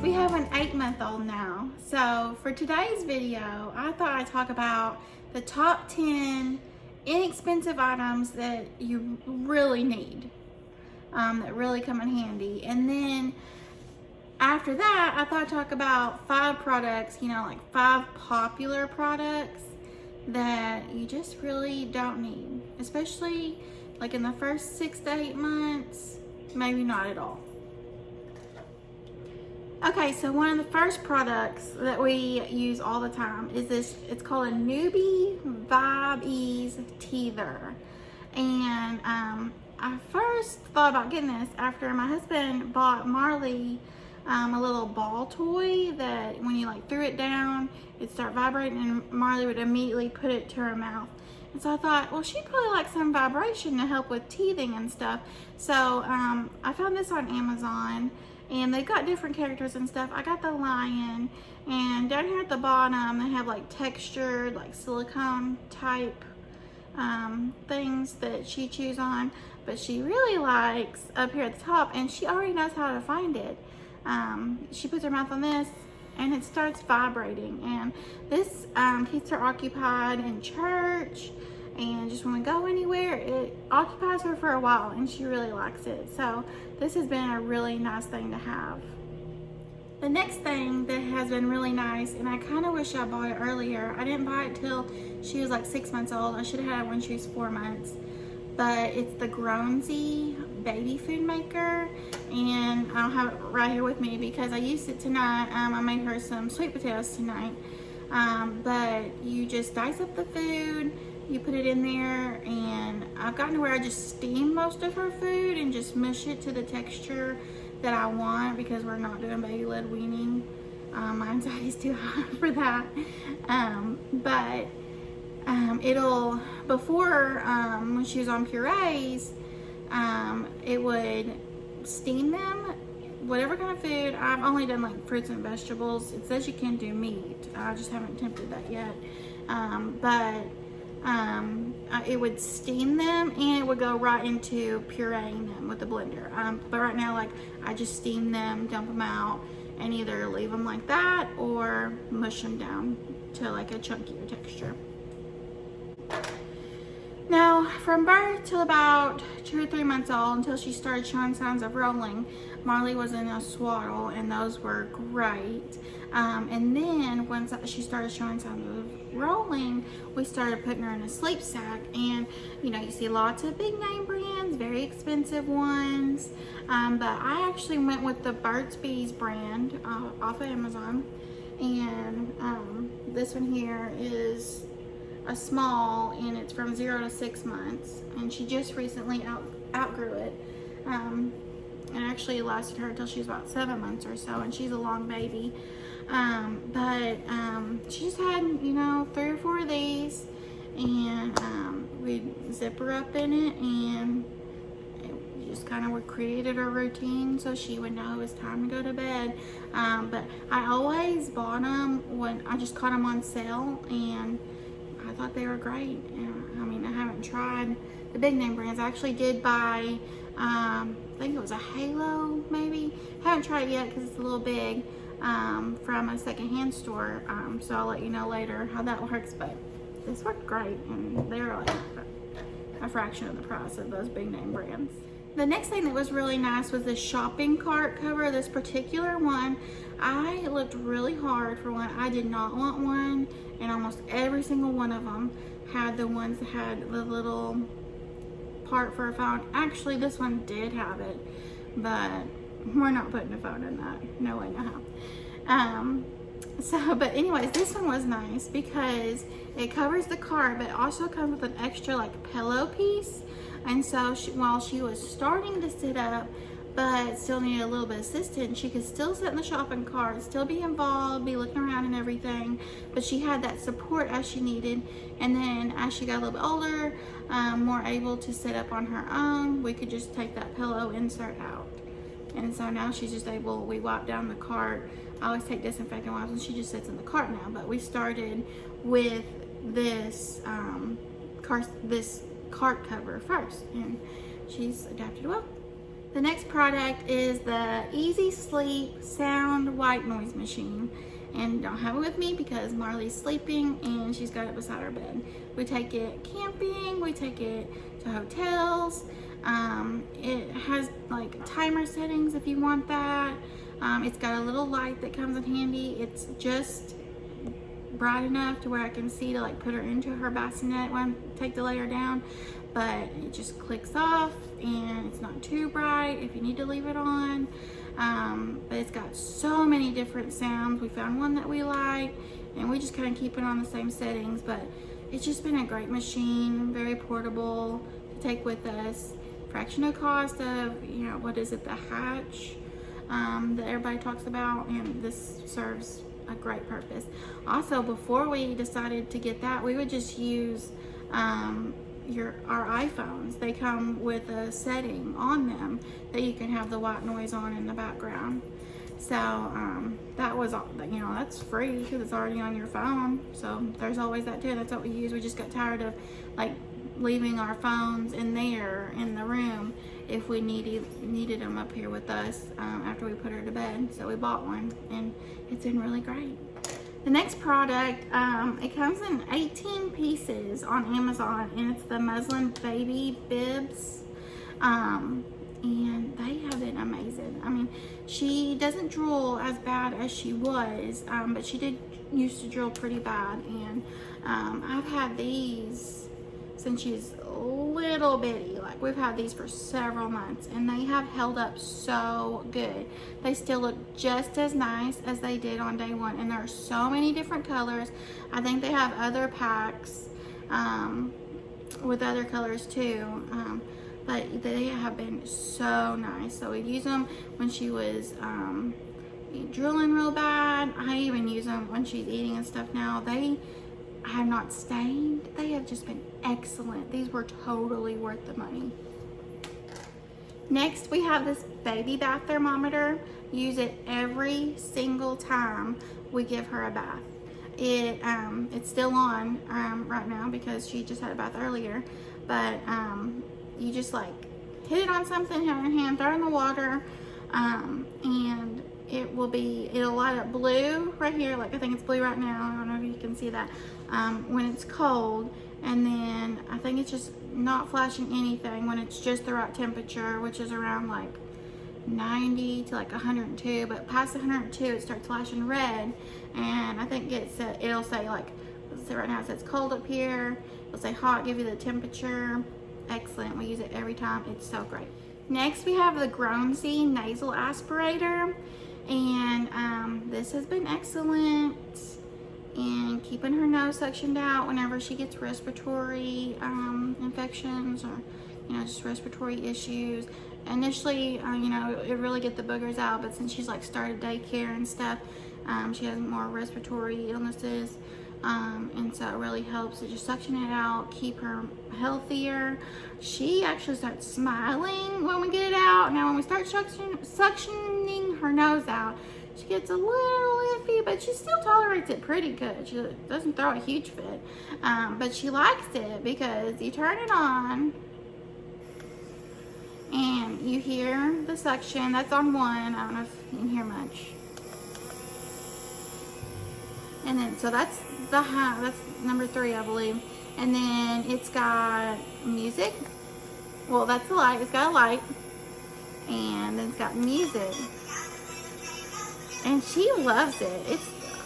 we have an 8-month-old now. So for today's video, I thought I'd talk about the top 10 inexpensive items that you really need, that really come in handy. And then after that, I thought I'd talk about 5 products, like 5 popular products that you just really don't need, especially like in the first 6 to 8 months, maybe not at all. Okay, so one of the first products that we use all the time is this. It's called a Newbie Vibe Ease Teether. And I first thought about getting this after my husband bought Marley a little ball toy that when you like threw it down, it'd start vibrating and Marley would immediately put it to her mouth. And so I thought, well, she'd probably like some vibration to help with teething and stuff. So I found this on Amazon. And they've got different characters and stuff. I got the lion, and down here at the bottom they have like textured, like silicone type things that she chews on, but she really likes up here at the top, and she already knows how to find it. She puts her mouth on this and it starts vibrating, and this keeps her occupied in church, and just when we go anywhere, it occupies her for a while, and she really likes it. So this has been a really nice thing to have. The next thing that has been really nice, and I kind of wish I bought it earlier. I didn't buy it till she was like 6 months old. I should have had it when she was 4 months. But it's the Groansy baby food maker, and I don't have it right here with me because I used it tonight. I made her some sweet potatoes tonight. But you just dice up the food, you put it in there, and I've gotten to where I just steam most of her food and just mush it to the texture that I want, because we're not doing baby led weaning. My anxiety's too high for that. It'll, before, when she was on purees, it would steam them, whatever kind of food. I've only done like fruits and vegetables. It says you can do meat. I just haven't attempted that yet. It would steam them, and it would go right into pureeing them with the blender. But right now, like, I just steam them, dump them out, and either leave them like that or mush them down to like a chunkier texture. Now, from birth till about 2 or 3 months old, until she started showing signs of rolling, Marley was in a swaddle, and those were great. And then once she started showing signs of rolling, we started putting her in a sleep sack. And you see lots of big name brands, very expensive ones. But I actually went with the Burt's Bees brand off of Amazon. And this one here is a small, and it's from 0 to 6 months, and she just recently outgrew it. It actually lasted her until she was about 7 months or so, and she's a long baby. She just had 3 or 4 of these, and we'd zip her up in it, and it just kind of created a routine so she would know it was time to go to bed. But I always bought them when I just caught them on sale, and I thought they were great. I haven't tried the big name brands. I actually did buy, I think it was a Halo, maybe. Haven't tried it yet because it's a little big, from a secondhand store. So I'll let you know later how that works. But this worked great, and they're like a fraction of the price of those big name brands. The next thing that was really nice was the shopping cart cover. This particular one, I looked really hard for one. I did not want one, and almost every single one of them had the ones that had the little part for a phone. Actually, this one did have it, but we're not putting a phone in that. No way, no how. But anyways, this one was nice because it covers the cart, but it also comes with an extra like pillow piece. And so while she was starting to sit up, but still needed a little bit of assistance, she could still sit in the shopping cart, still be involved, be looking around and everything, but she had that support as she needed. And then as she got a little bit older, more able to sit up on her own, we could just take that pillow insert out. And so now she's just able, we wipe down the cart. I always take disinfectant wipes, and she just sits in the cart now. But we started with this cart cover first, and she's adapted well. The next product is the Easy Sleep Sound White Noise Machine. And don't have it with me because Marley's sleeping and she's got it beside her bed. We take it camping, we take it to hotels. It has like timer settings if you want that. It's got a little light that comes in handy. It's just bright enough to where I can see to like put her into her bassinet when I take the layer down, but it just clicks off and it's not too bright if you need to leave it on. But it's got so many different sounds. We found one that we like and we just kind of keep it on the same settings, but it's just been a great machine, very portable to take with us. Fractional cost of, you know, what is it, the Hatch that everybody talks about, and this serves a great purpose. Also, before we decided to get that, we would just use our iPhones. They come with a setting on them that you can have the white noise on in the background. So that was, you know, that's free because it's already on your phone. So there's always that too. That's what we use. We just got tired of like leaving our phones in there in the room if we needed them up here with us after we put her to bed. So we bought one and it's been really great. The next product, it comes in 18 pieces on Amazon, and it's the muslin baby bibs. And they have been amazing. I mean, she doesn't drool as bad as she was, but she did used to drool pretty bad. And I've had these since she's little bitty. Like, we've had these for several months and they have held up so good. They still look just as nice as they did on day one, and there are so many different colors. I think they have other packs with other colors too, but they have been so nice. So we use them when she was drooling real bad. I even use them when she's eating and stuff now. They have not stained. They have just been excellent. These were totally worth the money. Next, we have this baby bath thermometer. Use it every single time we give her a bath. It's still on right now because she just had a bath earlier, but you just like hit it on something, have your hand, throw it in the water, and it'll light up blue right here. Like, I think it's blue right now. I don't know if you can see that when it's cold. And then I think it's just not flashing anything when it's just the right temperature, which is around like 90 to like 102. But past 102, it starts flashing red. And I think it'll say, like, let's see, right now it says cold up here. It'll say hot, give you the temperature. Excellent. We use it every time. It's so great. Next, we have the Groansy nasal aspirator. And this has been excellent in keeping her nose suctioned out whenever she gets respiratory infections or, you know, just respiratory issues. Initially, you know, it really get the boogers out, but since she's like started daycare and stuff, she has more respiratory illnesses, and so it really helps to just suction it out, keep her healthier. She actually starts smiling when we get it out. Now, when we start suctioning her nose out, she gets a little iffy, but she still tolerates it pretty good. She doesn't throw a huge fit, but she likes it because you turn it on and you hear the suction. That's on one. I don't know if you can hear much. And then, so that's that's number 3, I believe. And then it's got music. Well, that's the light. It's got a light. And then it's got music. And she loves it.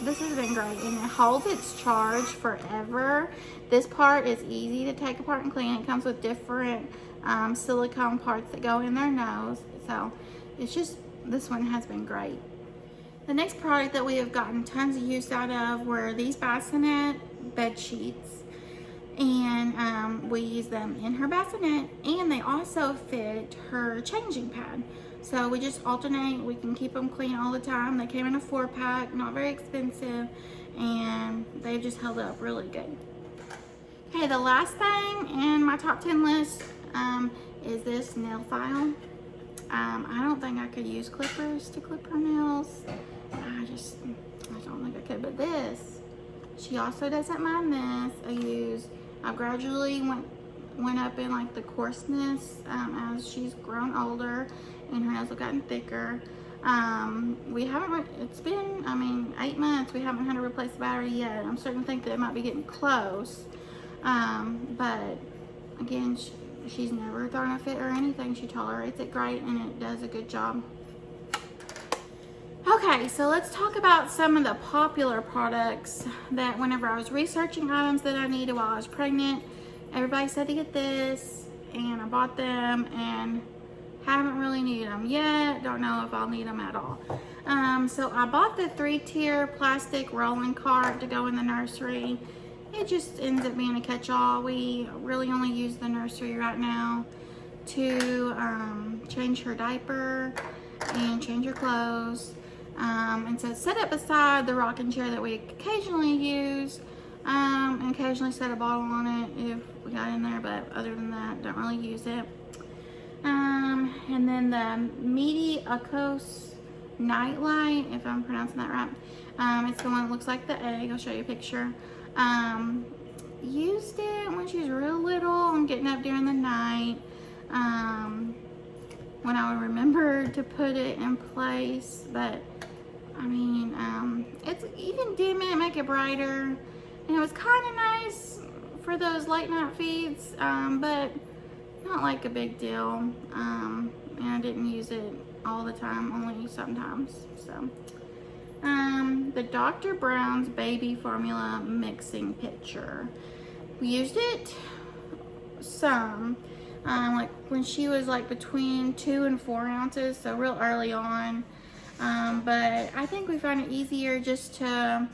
This has been great, and it holds its charge forever. This part is easy to take apart and clean. It comes with different silicone parts that go in their nose. So it's just, this one has been great. The next product that we have gotten tons of use out of were these bassinet bed sheets. And we use them in her bassinet, and they also fit her changing pad. So we just alternate. We can keep them clean all the time. They came in a 4-pack, not very expensive, and they've just held up really good. Okay, the last thing in my top 10 list is this nail file. I don't think I could use clippers to clip her nails. I don't think I could, but this, she also doesn't mind this. I've gradually went up in like the coarseness as she's grown older and her nails have gotten thicker. We haven't, it's been, I mean, 8 months, we haven't had to replace the battery yet. I'm starting to think that it might be getting close. But again, she's never thrown a fit or anything. She tolerates it great and it does a good job. Okay, so let's talk about some of the popular products that whenever I was researching items that I needed while I was pregnant, everybody said to get this, and I bought them and haven't really needed them yet. Don't know if I'll need them at all. So I bought the 3-tier plastic rolling cart to go in the nursery. It just ends up being a catch-all. We really only use the nursery right now to change her diaper and change her clothes. And so it's set up beside the rocking chair that we occasionally use, and occasionally set a bottle on it if we got in there, but other than that, don't really use it. And then the Meaty Akos Nightlight, if I'm pronouncing that right. It's the one that looks like the egg. I'll show you a picture. Used it when she was real little and getting up during the night. When I would remember to put it in place, but I mean, you can dim it, make it brighter, and it was kind of nice for those late night feeds, but not like a big deal. And I didn't use it all the time, only sometimes. So, the Dr. Brown's baby formula mixing pitcher. We used it some, like when she was like between 2 and 4 ounces, so real early on. But I think we found it easier just to,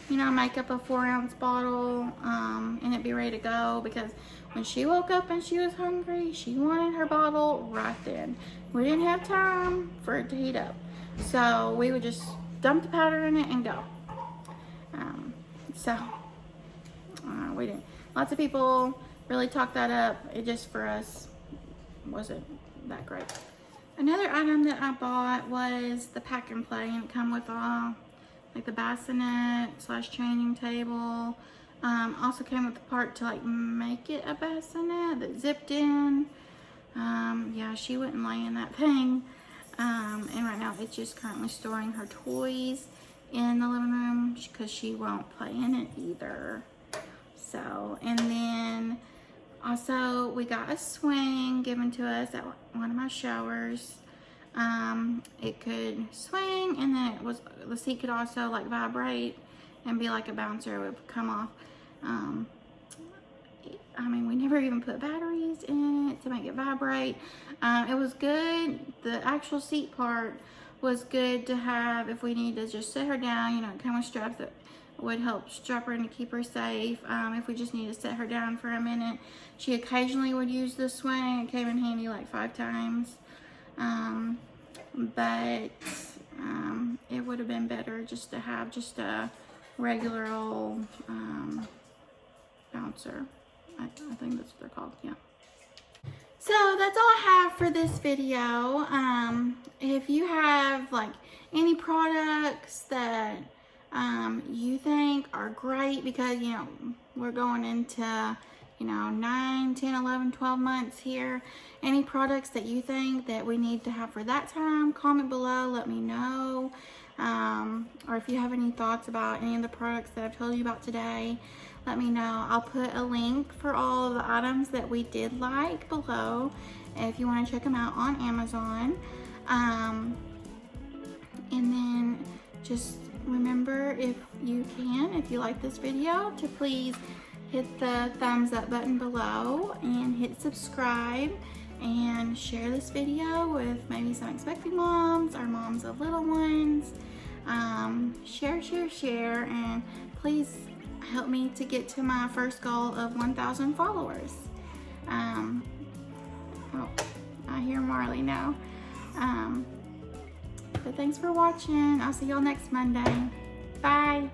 you know, make up a 4-ounce bottle, and it be ready to go, because when she woke up and she was hungry, she wanted her bottle right then. We didn't have time for it to heat up, so we would just dump the powder in it and go. We didn't. Lots of people really talk that up. It just, for us, wasn't that great. Another item that I bought was the pack and play, and it come with like the bassinet / changing table. Also came with the part to like make it a bassinet that zipped in. Yeah, she wouldn't lay in that thing. And right now it's just currently storing her toys in the living room because she won't play in it either. So, and then also we got a swing given to us at one of my showers. It could swing, and then the seat could also like vibrate and be like a bouncer. It would come off. I mean, we never even put batteries in it to make it vibrate. It was good. The actual seat part was good to have if we need to just sit her down. You know, it came with straps that would help strap her in to keep her safe. If we just need to set her down for a minute. She occasionally would use the swing. It came in handy like 5 times. But it would have been better just to have just a regular old bouncer. I think that's what they're called, yeah. So that's all I have for this video. If you have like any products that you think are great, because you know we're going into 9, 10, 11, 12 months here, any products that you think that we need to have for that time, comment below, let me know. Or if you have any thoughts about any of the products that I've told you about today, let me know. I'll put a link for all of the items that we did like below if you want to check them out on Amazon. And then just remember, if you like this video, to please hit the thumbs up button below and hit subscribe, and share this video with maybe some expecting moms or moms of little ones. Share, and please help me to get to my first goal of 1,000 followers. Oh, I hear Marley now. But thanks for watching. I'll see y'all next Monday. Bye.